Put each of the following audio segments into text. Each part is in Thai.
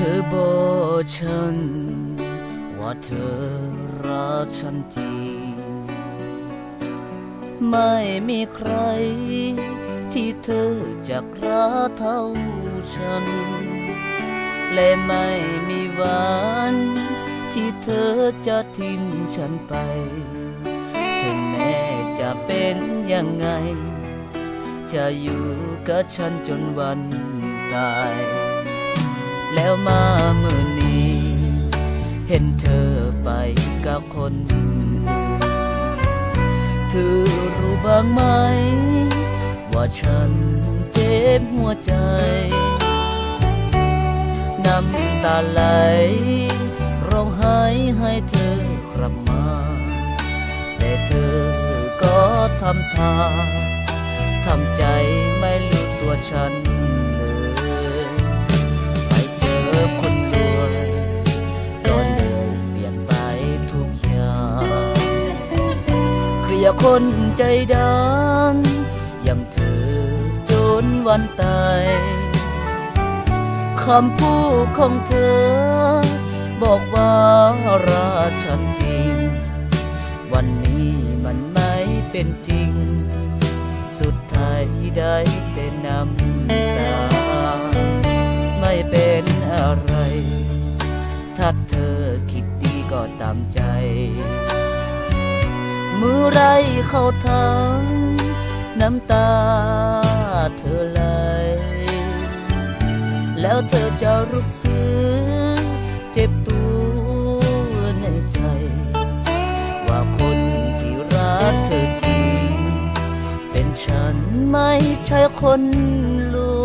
ธอบอกฉันว่าเธอรักฉันจริงไม่มีใครที่เธอจะรักเท่าฉันและไม่มีวันที่เธอจะทิ้งฉันไปถึงแม้จะเป็นยังไงจะอยู่กับฉันจนวันตายแล้วมามื้อนี้เห็นเธอไปกับคนอื่นเธอรู้บ้างไหมว่าฉันเจ็บหัวใจน้ำตาไหลร้องไห้ให้เธอกลับมาแต่เธอก็ทำท่าทำใจไม่รู้ตัวฉันเลยไปเจอคนรวยก็เลยเปลี่ยนไปทุกอย่างเกลียดคนใจดำอย่างเธอจนวันตายคำพูดของเธอบอกว่ารักฉันจริงวันนี้มันไม่เป็นจริงสุดท้ายได้แต่น้ำตาไม่เป็นอะไรถ้าเธอคิดดีก็ตามใจมือไรเข้าทางน้ำตาเธอไหลแล้วเธอจะรู้สึกเจ็บตัวในใจว่าคนที่รักเธอจริงเป็นฉันไม่ใช่คนลว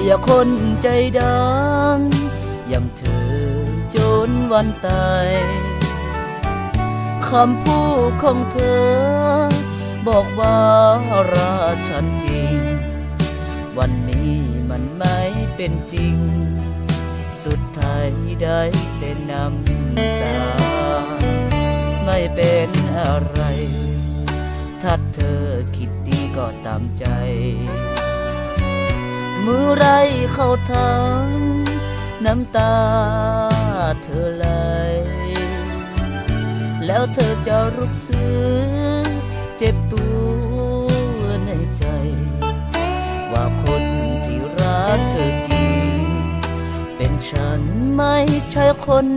อย่าคนใจดำอย่างเธอจนวันตายคำพูดของเธอบอกว่ารักฉันจริงวันนี้มันไม่เป็นจริงสุดท้ายได้แต่น้ำตาไม่เป็นอะไรถ้าเธอคิดดีก็ตามใจมือไรเข้าทางน้ำตาเธอไหลแล้วเธอจะรู้สึกเจ็บตัวในใจว่าคนที่รักเธอจริงเป็นฉันไม่ใช่คน